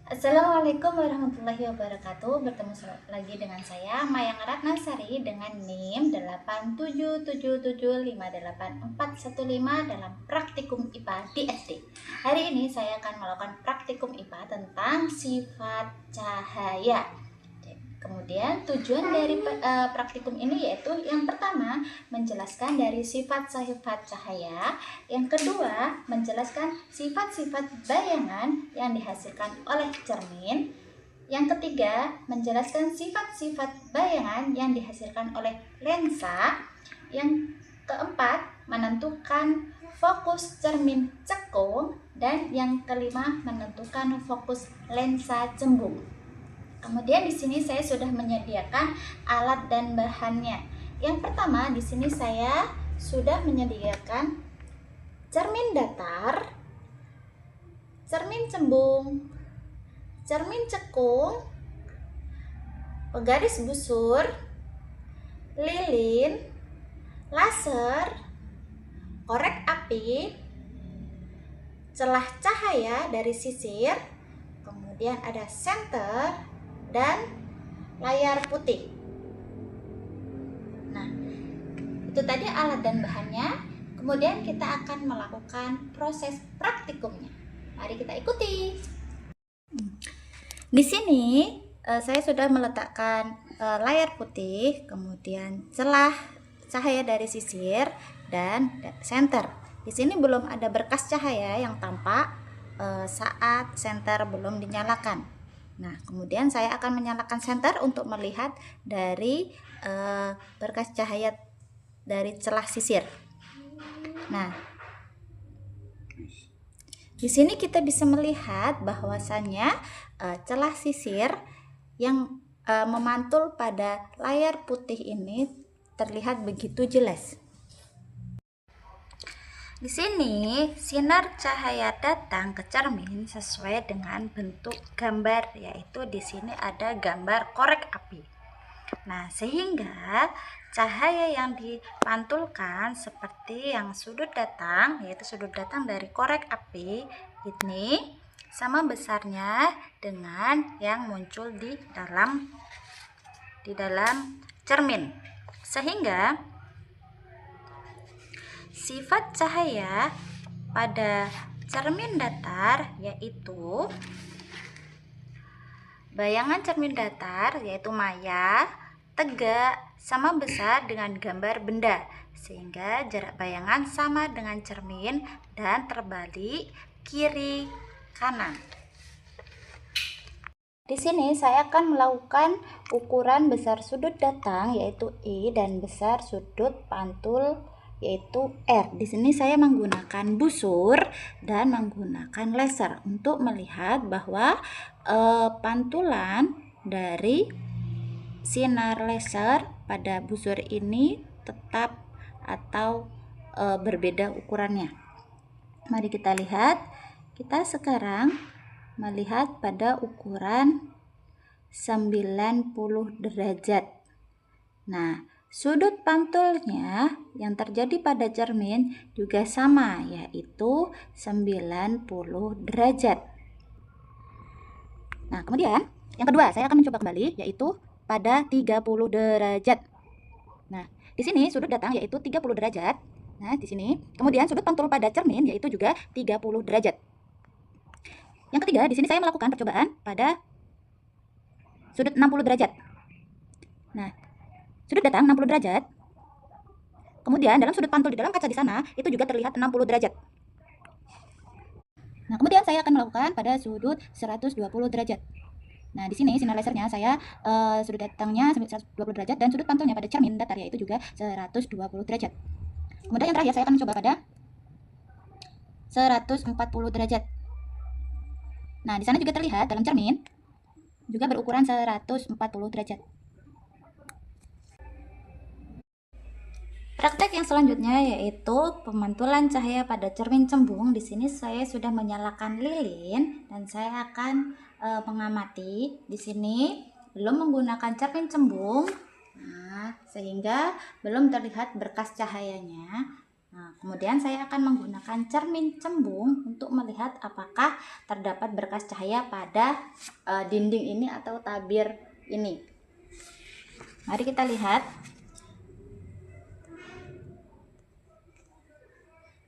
Assalamualaikum warahmatullahi wabarakatuh. Bertemu lagi dengan saya Mayang Ratnasari dengan NIM 877758415 dalam praktikum IPA di SD. Hari ini saya akan melakukan praktikum IPA tentang sifat cahaya. Kemudian tujuan dari praktikum ini yaitu yang pertama menjelaskan dari sifat-sifat cahaya, yang kedua menjelaskan sifat-sifat bayangan yang dihasilkan oleh cermin, yang ketiga menjelaskan sifat-sifat bayangan yang dihasilkan oleh lensa, yang keempat menentukan fokus cermin cekung, dan yang kelima menentukan fokus lensa cembung. Kemudian di sini saya sudah menyediakan alat dan bahannya. Yang pertama di sini saya sudah menyediakan cermin datar, cermin cembung, cermin cekung, penggaris busur, lilin, laser, korek api, celah cahaya dari sisir, kemudian ada senter, dan layar putih. Nah, itu tadi alat dan bahannya. Kemudian kita akan melakukan proses praktikumnya. Mari kita ikuti. Di sini saya sudah meletakkan layar putih, kemudian celah cahaya dari sisir, dan senter. Di sini belum ada berkas cahaya yang tampak saat senter belum dinyalakan. Nah, kemudian saya akan menyalakan senter untuk melihat dari berkas cahaya dari celah sisir. Nah, di sini kita bisa melihat bahwasannya celah sisir yang memantul pada layar putih ini terlihat begitu jelas. Di sini sinar cahaya datang ke cermin sesuai dengan bentuk gambar, yaitu di sini ada gambar korek api. Nah, sehingga cahaya yang dipantulkan seperti yang sudut datang, yaitu sudut datang dari korek api ini sama besarnya dengan yang muncul di dalam cermin. Sehingga sifat cahaya pada cermin datar yaitu bayangan cermin datar yaitu maya, tegak, sama besar dengan gambar benda, sehingga jarak bayangan sama dengan cermin dan terbalik kiri kanan. Di sini saya akan melakukan ukuran besar sudut datang yaitu I dan besar sudut pantul yaitu R. Di sini saya menggunakan busur dan menggunakan laser untuk melihat bahwa pantulan dari sinar laser pada busur ini tetap atau berbeda ukurannya. Mari kita lihat. Kita sekarang melihat pada ukuran 90 derajat. Nah, sudut pantulnya yang terjadi pada cermin juga sama, yaitu 90 derajat. Nah, kemudian yang kedua saya akan mencoba kembali, yaitu pada 30 derajat. Nah, di sini sudut datang yaitu 30 derajat. Nah, di sini. Kemudian sudut pantul pada cermin yaitu juga 30 derajat. Yang ketiga, di sini saya melakukan percobaan pada sudut 60 derajat. Nah, sudut datang 60 derajat. Kemudian dalam sudut pantul di dalam kaca di sana itu juga terlihat 60 derajat. Nah, kemudian saya akan melakukan pada sudut 120 derajat. Nah, di sini sinar lasernya saya sudut datangnya 120 derajat dan sudut pantulnya pada cermin datar yaitu juga 120 derajat. Kemudian yang terakhir saya akan mencoba pada 140 derajat. Nah, di sana juga terlihat dalam cermin juga berukuran 140 derajat. Praktek yang selanjutnya yaitu pemantulan cahaya pada cermin cembung. Di sini saya sudah menyalakan lilin dan saya akan mengamati. Di sini belum menggunakan cermin cembung, nah, sehingga belum terlihat berkas cahayanya. Nah, kemudian saya akan menggunakan cermin cembung untuk melihat apakah terdapat berkas cahaya pada dinding ini atau tabir ini. Mari kita lihat.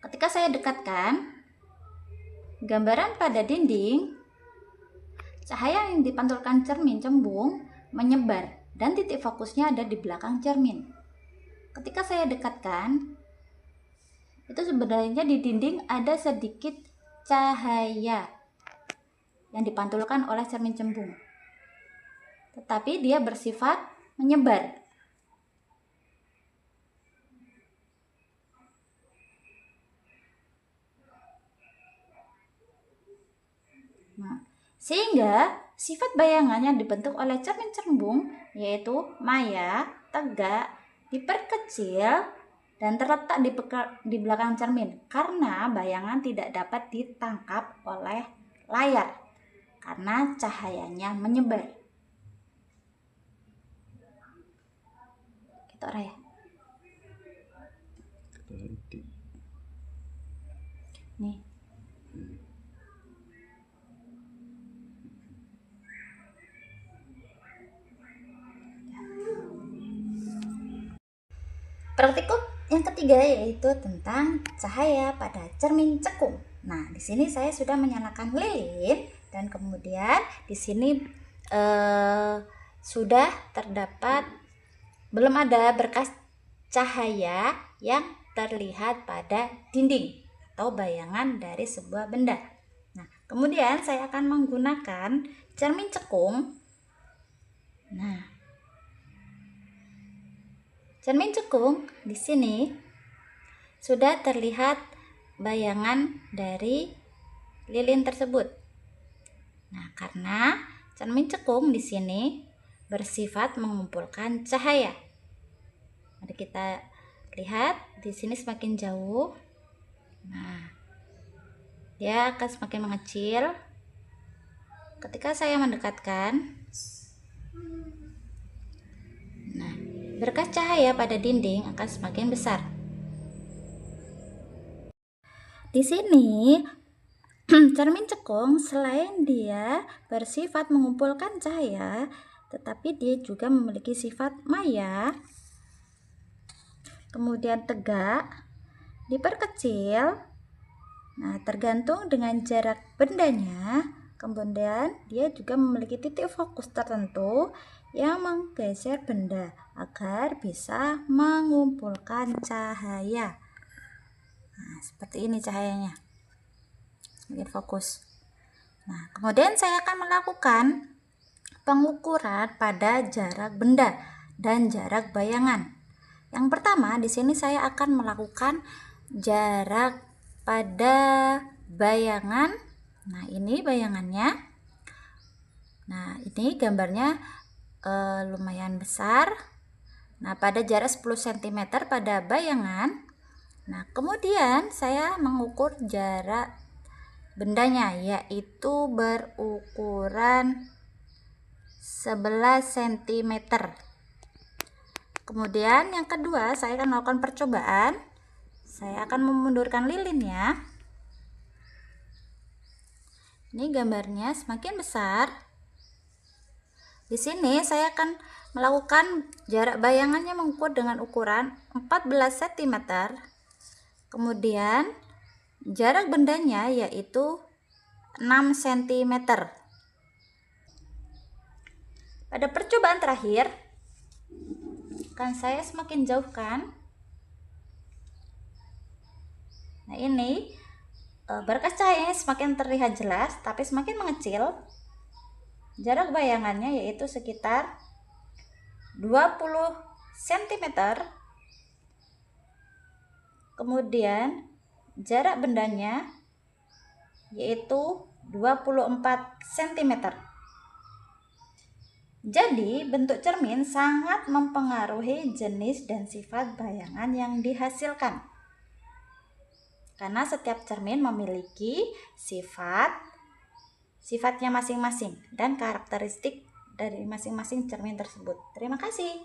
Ketika saya dekatkan gambaran pada dinding, cahaya yang dipantulkan cermin cembung menyebar dan titik fokusnya ada di belakang cermin. Ketika saya dekatkan, itu sebenarnya di dinding ada sedikit cahaya yang dipantulkan oleh cermin cembung, tetapi dia bersifat menyebar. Nah, sehingga sifat bayangan yang dibentuk oleh cermin cembung yaitu maya, tegak, diperkecil dan terletak di belakang cermin karena bayangan tidak dapat ditangkap oleh layar karena cahayanya menyebar. Gitu Raya. Nih. Praktikum yang ketiga yaitu tentang cahaya pada cermin cekung. Nah, di sini saya sudah menyalakan lilin dan kemudian di sini sudah terdapat belum ada berkas cahaya yang terlihat pada dinding atau bayangan dari sebuah benda. Nah, kemudian saya akan menggunakan cermin cekung. Nah, cermin cekung di sini sudah terlihat bayangan dari lilin tersebut. Nah, karena cermin cekung di sini bersifat mengumpulkan cahaya. Mari kita lihat di sini semakin jauh. Nah, dia akan semakin mengecil. Ketika saya mendekatkan, nah, berkas cahaya pada dinding akan semakin besar. Di sini cermin cekung selain dia bersifat mengumpulkan cahaya, tetapi dia juga memiliki sifat maya, kemudian tegak, diperkecil. Nah, tergantung dengan jarak bendanya. Kemudian dia juga memiliki titik fokus tertentu yang menggeser benda agar bisa mengumpulkan cahaya. Nah, seperti ini cahayanya. Semakin fokus. Nah, kemudian saya akan melakukan pengukuran pada jarak benda dan jarak bayangan. Yang pertama, di sini saya akan melakukan jarak pada bayangan. Nah, ini bayangannya. Nah, ini gambarnya lumayan besar. Nah, pada jarak 10 cm pada bayangan. Nah, kemudian saya mengukur jarak bendanya, yaitu berukuran 11 cm. Kemudian yang kedua, saya akan melakukan percobaan. Saya akan memundurkan lilinnya. Ini gambarnya semakin besar. Di sini saya akan melakukan jarak bayangannya mengukur dengan ukuran 14 cm. Kemudian jarak bendanya yaitu 6 cm. Pada percobaan terakhir akan saya semakin jauhkan. Nah, ini berkas cahayanya semakin terlihat jelas, tapi semakin mengecil. Jarak bayangannya yaitu sekitar 20 cm. Kemudian jarak bendanya yaitu 24 cm. Jadi, bentuk cermin sangat mempengaruhi jenis dan sifat bayangan yang dihasilkan. Karena setiap cermin memiliki sifatnya masing-masing dan karakteristik dari masing-masing cermin tersebut. Terima kasih.